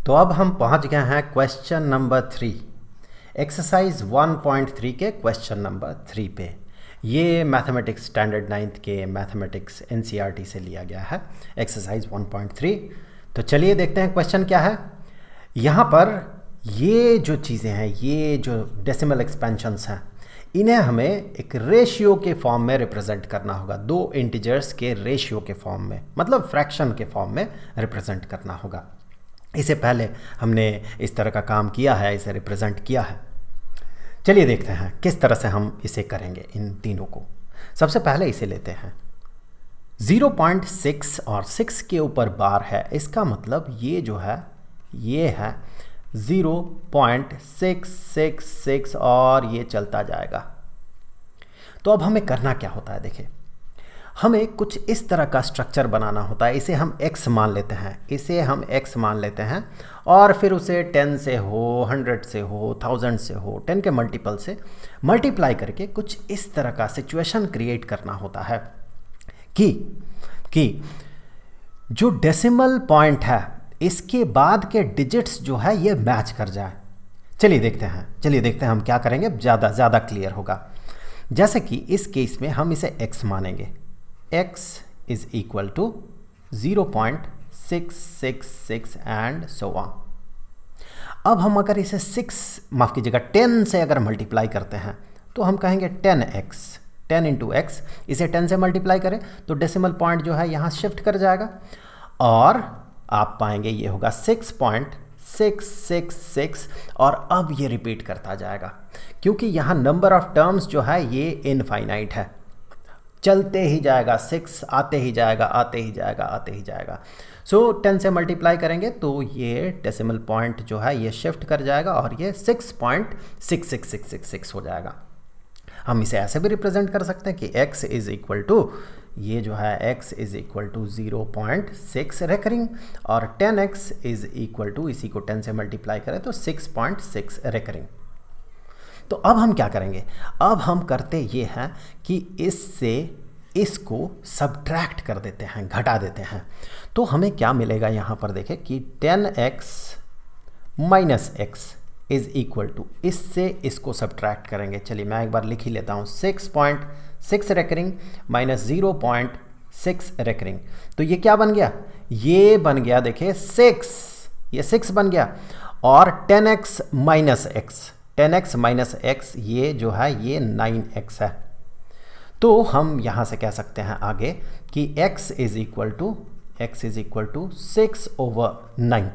तो अब हम पहुंच गए हैं क्वेश्चन नंबर 3, एक्सरसाइज 1.3 के क्वेश्चन नंबर 3 पे। ये मैथमेटिक्स स्टैंडर्ड 9th के मैथमेटिक्स एनसीईआरटी से लिया गया है, एक्सरसाइज 1.3। तो चलिए देखते हैं क्वेश्चन क्या है। यहाँ पर ये जो चीज़ें हैं, ये जो डेसिमल एक्सपेंशंस हैं, इन्हें हमें एक रेशियो के फॉर्म में रिप्रेजेंट करना होगा, दो इंटीजर्स के रेशियो के फॉर्म में, मतलब फ्रैक्शन के फॉर्म में रिप्रेजेंट करना होगा। इससे पहले हमने इस तरह का काम किया है, इसे रिप्रेजेंट किया है। चलिए देखते हैं किस तरह से हम इसे करेंगे इन तीनों को। सबसे पहले इसे लेते हैं 0.6 और 6 के ऊपर बार है, इसका मतलब ये जो है ये है 0.666 और ये चलता जाएगा। तो अब हमें करना क्या होता है, देखिए हमें कुछ इस तरह का स्ट्रक्चर बनाना होता है। इसे हम x मान लेते हैं, इसे हम x मान लेते हैं और फिर उसे 10 से हो, 100 से हो, 1000 से हो, 10 के मल्टीपल से मल्टीप्लाई करके कुछ इस तरह का सिचुएशन क्रिएट करना होता है कि जो डेसिमल पॉइंट है इसके बाद के डिजिट्स जो है ये मैच कर जाए। चलिए देखते हैं हम क्या करेंगे, ज़्यादा क्लियर होगा। जैसे कि इस केस में हम इसे x मानेंगे, x is equal to 0.666 and so on. अब हम अगर इसे 10 से अगर मल्टीप्लाई करते हैं तो हम कहेंगे 10x, 10 इंटू एक्स। इसे 10 से मल्टीप्लाई करें तो डेसिमल पॉइंट जो है यहाँ शिफ्ट कर जाएगा और आप पाएंगे ये होगा 6.666 और अब ये रिपीट करता जाएगा क्योंकि यहाँ नंबर ऑफ टर्म्स जो है ये इनफाइनाइट है, चलते ही जाएगा, 6 आते ही जाएगा। सो 10 से मल्टीप्लाई करेंगे तो ये डेसिमल पॉइंट जो है ये शिफ्ट कर जाएगा और ये 6.66666 हो जाएगा। हम इसे ऐसे भी रिप्रेजेंट कर सकते हैं कि x इज इक्वल टू, ये जो है x is equal to 0.6 recurring और 10x इज इक्वल टू, इसी को 10 से मल्टीप्लाई करें तो 6.6 रेकरिंग। तो अब हम क्या करेंगे, अब हम करते ये हैं कि इससे इसको सब्ट्रैक्ट कर देते हैं, घटा देते हैं। तो हमें क्या मिलेगा यहाँ पर देखें कि 10x minus x is equal to, इससे इसको सब्ट्रैक्ट करेंगे। चलिए मैं एक बार लिख ही लेता हूँ, 6.6 रेकरिंग माइनस 0.6 रेकरिंग। तो ये क्या बन गया, ये बन गया देखिए 6, ये 6 बन गया और 10x माइनस x ये जो है ये 9x है। तो हम यहाँ से कह सकते हैं आगे कि x is equal to 6/9।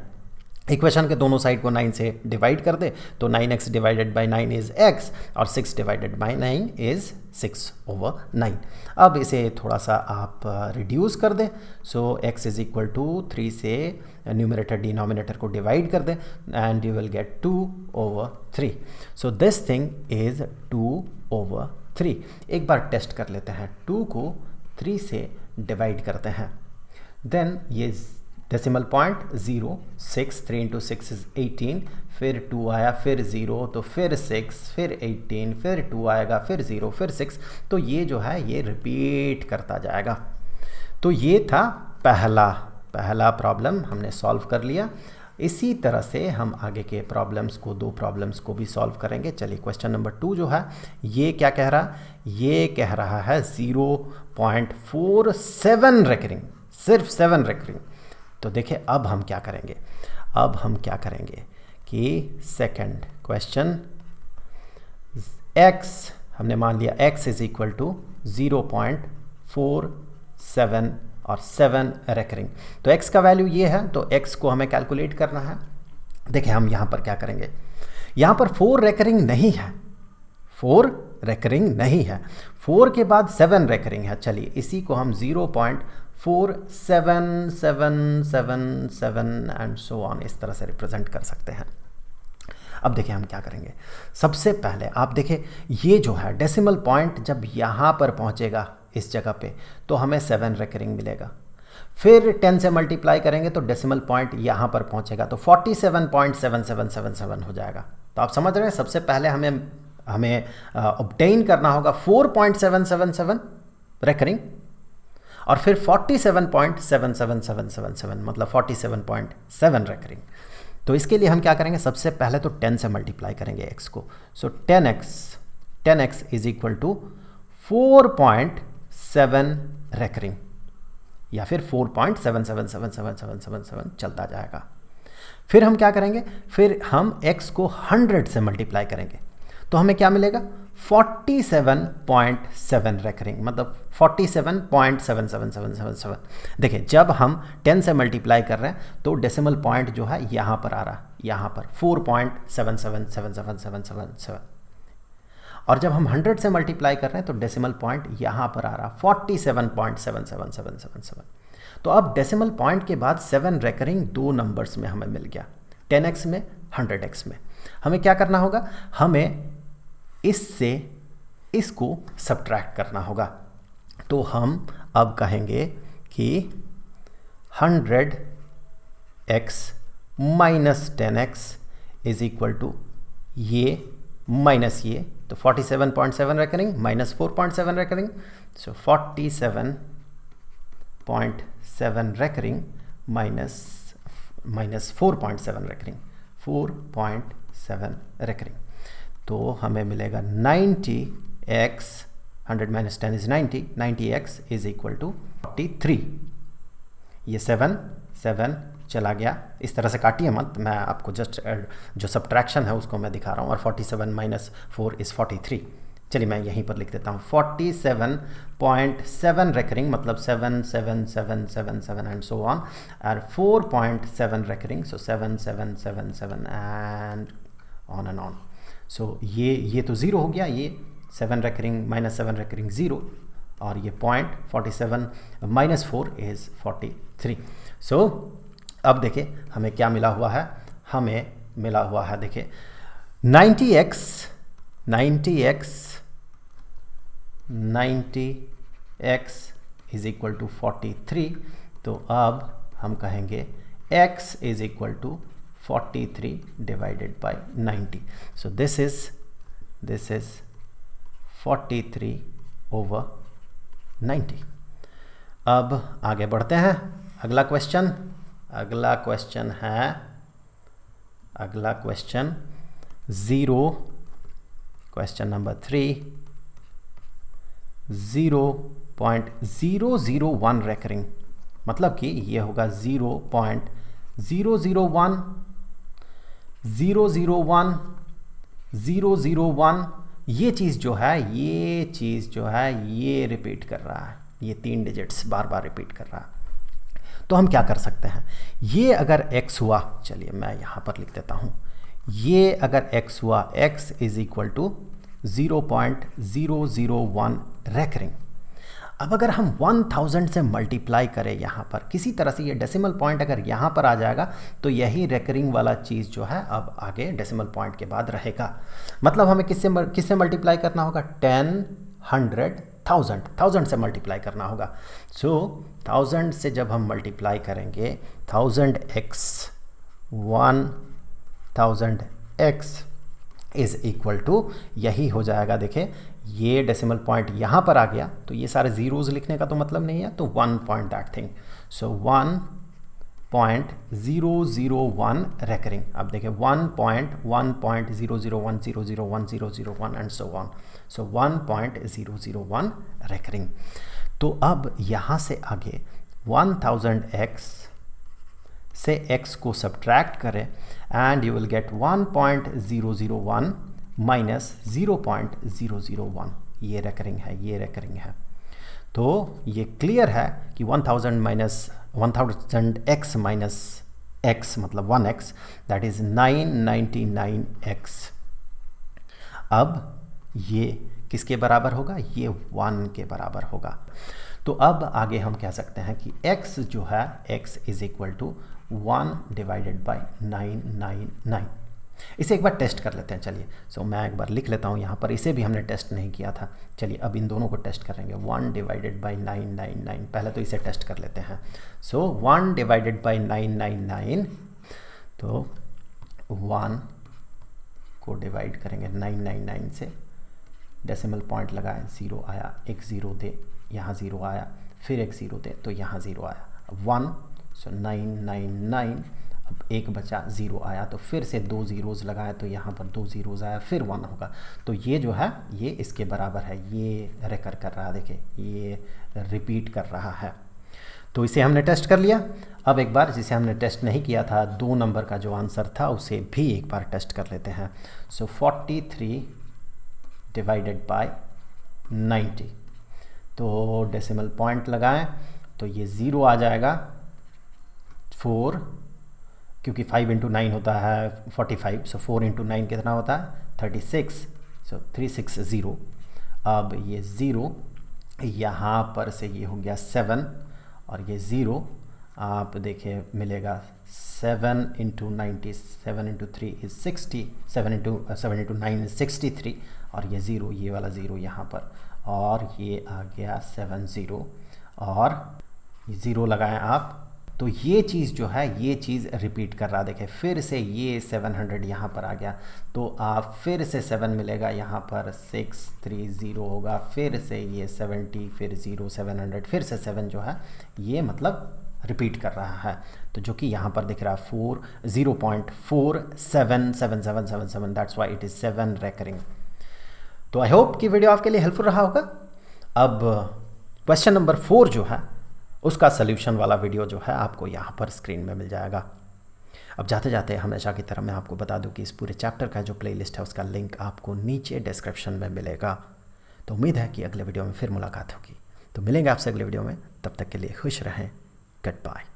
Equation के दोनों साइड को 9 से डिवाइड कर दे तो 9x divided by 9 is x और 6 डिवाइडेड बाई 9 इज 6/9। अब इसे थोड़ा सा आप रिड्यूस कर दें। सो x इज इक्वल टू 3 से न्यूमरेटर डिनोमिनेटर को डिवाइड कर दें and you will get 2/3। So this thing is 2/3। एक बार टेस्ट कर लेते हैं, 2 को 3 से डिवाइड करते हैं, देन ये डेसिमल पॉइंट 0, 6, 3 इंटू 6 इज 18, फिर 2 आया, फिर 0, तो फिर 6, फिर 18, फिर 2 आएगा, फिर 0, फिर 6। तो ये जो है ये रिपीट करता जाएगा। तो ये था पहला प्रॉब्लम हमने सॉल्व कर लिया। इसी तरह से हम आगे के प्रॉब्लम्स को, 2 प्रॉब्लम्स को भी सॉल्व करेंगे। चलिए क्वेश्चन नंबर 2 जो है ये क्या कह रहा है, ये कह रहा है 0.47 रेकरिंग, सिर्फ 7 रेकरिंग। तो देखिए अब हम क्या करेंगे, कि सेकंड क्वेश्चन x हमने मान लिया x इज इक्वल टू 0.47 और 7 रेकरिंग। तो x का वैल्यू ये है, तो x को हमें कैलकुलेट करना है। देखिए हम यहाँ पर क्या करेंगे, यहाँ पर 4 रेकरिंग नहीं है, 4 के बाद 7 रेकरिंग है। चलिए इसी को हम 0.477777 एंड सो ऑन इस तरह से रिप्रेजेंट कर सकते हैं। अब देखिए हम क्या करेंगे, सबसे पहले आप देखिए ये जो है डेसिमल पॉइंट जब यहाँ पर पहुँचेगा इस जगह पे तो हमें 7 रेकरिंग मिलेगा। फिर 10 से मल्टीप्लाई करेंगे तो डेसिमल पॉइंट यहाँ पर पहुँचेगा तो 47.7777 हो जाएगा। तो आप समझ रहे हैं, सबसे पहले हमें ऑब्टेन करना होगा 4.7777 रेकरिंग और फिर 47.77777 मतलब 47.7 रेकरिंग। तो इसके लिए हम क्या करेंगे, सबसे पहले तो 10 से मल्टीप्लाई करेंगे x को। So 10x is equal to 4.7 recurring, या फिर 4.777777 चलता जाएगा। फिर हम क्या करेंगे, फिर हम x को 100 से मल्टीप्लाई करेंगे तो हमें क्या मिलेगा, 47.7 रेकरिंग, मतलब 47.77777। देखिए जब हम 10 से मल्टीप्लाई कर रहे हैं तो डेसिमल पॉइंट जो है यहाँ पर आ रहा है, यहाँ पर 4.777777, और जब हम 100 से मल्टीप्लाई कर रहे हैं तो डेसिमल पॉइंट यहाँ पर आ रहा 47.77777। तो अब डेसिमल पॉइंट के बाद 7 रेकरिंग 2 नंबर्स में हमें मिल गया, 10x में 100x में। हमें क्या करना होगा, हमें इससे इसको सब्ट्रैक्ट करना होगा। तो हम अब कहेंगे कि 100x minus 10x is equal to ये माइनस ये, तो 47.7 recurring minus 4.7 recurring, so 47.7 recurring minus 4.7 recurring, 4.7 recurring. तो हमें मिलेगा 90x, 100 minus 10 is 90, 90x is equal to 43। ये 7 चला गया, इस तरह से काटिए मत, मैं आपको जस्ट जो सब्ट्रैक्शन है उसको मैं दिखा रहा हूँ। और 47 माइनस 4 इज़ 43। चलिए मैं यहीं पर लिख देता हूँ 47.7 रेकरिंग, मतलब 7 7 7 7 7 एंड सो ऑन, और 4.7 recurring, so 7 7 7 7 and on and on. So ये तो ज़ीरो हो गया, ये 7 रेकरिंग माइनस 7 रेकरिंग ज़ीरो, और ये पॉइंट 47 माइनस 4 इज़ 43। सो अब देखिए हमें क्या मिला हुआ है, हमें मिला हुआ है देखिए 90x इज इक्वल टू 43। तो अब हम कहेंगे x is equal to 43 divided by 90। So this is 43 over 90। अब आगे बढ़ते हैं, अगला क्वेश्चन है, क्वेश्चन नंबर 3, 0.001 रेकरिंग, मतलब कि ये होगा 0.001 001 ये चीज़ जो है ये रिपीट कर रहा है, ये 3 डिजिट्स बार बार रिपीट कर रहा है। तो हम क्या कर सकते हैं, ये अगर x हुआ, चलिए मैं यहाँ पर लिख देता हूँ, ये अगर x हुआ, x is equal to 0.001 recurring. अब अगर हम 1000 से मल्टीप्लाई करें यहाँ पर, किसी तरह से ये डेसिमल पॉइंट अगर यहाँ पर आ जाएगा तो यही रेकरिंग वाला चीज़ जो है अब आगे डेसिमल पॉइंट के बाद रहेगा। मतलब हमें किससे मल्टीप्लाई करना होगा, 10, 100, 1000 से मल्टीप्लाई करना होगा। सो 1000 से जब हम मल्टीप्लाई करेंगे 1000x 1000x is equal to यही हो जाएगा। देखिए ये डेसिमल पॉइंट यहाँ पर आ गया तो ये सारे ज़ीरोज़ लिखने का तो मतलब नहीं है, तो 1 point that thing, so 1.001 recurring. अब देखिए 1.1.001001001 and so on, so 1.001 recurring. तो अब यहाँ से आगे 1000x से x को सब्ट्रैक्ट करें and you will get 1.001 minus 0.001, ये रेकरिंग है। तो ये क्लियर है कि 1000x माइनस x मतलब 1x, दैट इज़ 999x। अब ये किसके बराबर होगा, ये 1 के बराबर होगा। तो अब आगे हम कह सकते हैं कि x जो है, x is equal to 1 divided by 999। इसे एक बार टेस्ट कर लेते हैं, चलिए। सो मैं एक बार लिख लेता हूँ यहाँ पर, इसे भी हमने टेस्ट नहीं किया था। चलिए अब इन दोनों को टेस्ट करेंगे, 1 डिवाइडेड बाई 999, पहले तो इसे टेस्ट कर लेते हैं। सो 1 डिवाइडेड बाई 999, तो 1 को डिवाइड करेंगे 999 से, डेसिमल पॉइंट लगाएं, 0 आया, एक 0 दे, यहाँ 0 आया, फिर एक 0 दे तो यहाँ 0 आया, 1, सो 999 अब एक बचा 0 आया, तो फिर से 2 ज़ीरोज़ लगाए तो यहाँ पर 2 ज़ीरोज़ आया, फिर 1 होगा। तो ये जो है ये इसके बराबर है, ये रेकर कर रहा है, देखिए ये रिपीट कर रहा है। तो इसे हमने टेस्ट कर लिया। अब एक बार जिसे हमने टेस्ट नहीं किया था, 2 नंबर का जो आंसर था उसे भी एक बार टेस्ट कर लेते हैं। सो 43 डिवाइडेड बाय 90, तो डेसिमल पॉइंट लगाएं तो ये 0 आ जाएगा। 4, क्योंकि 5 इंटू 9 होता है 45, सो 4 इंटू 9 कितना होता है 36, सो 360। अब ये 0 यहाँ पर से ये हो गया 7, और ये 0 आप देखिए मिलेगा 7 into 90, 7 into 3 is 60, 7 into 9 is 63, और ये 0, ये वाला 0 यहाँ पर, और ये आ गया 70, और 0 लगाएं आप, तो ये चीज़ जो है ये चीज़ रिपीट कर रहा है। देखें फिर से ये 700 यहाँ पर आ गया, तो आप फिर से 7 मिलेगा यहाँ पर, 630 होगा, फिर से ये 70, फिर 0, 700, फिर से 7 जो है ये मतलब रिपीट कर रहा है। तो जो कि यहाँ पर दिख रहा है 0.477777, that's why it is 7 recurring. तो आई होप कि वीडियो आपके लिए हेल्पफुल रहा होगा। अब क्वेश्चन नंबर 4 जो है उसका सल्यूशन वाला वीडियो जो है आपको यहाँ पर स्क्रीन में मिल जाएगा। अब जाते जाते हमेशा की तरह मैं आपको बता दूं कि इस पूरे चैप्टर का जो प्लेलिस्ट है उसका लिंक आपको नीचे डिस्क्रिप्शन में मिलेगा। तो उम्मीद है कि अगले वीडियो में फिर मुलाकात होगी। तो मिलेंगे आपसे अगले वीडियो में, तब तक के लिए खुश रहें, गुड बाय।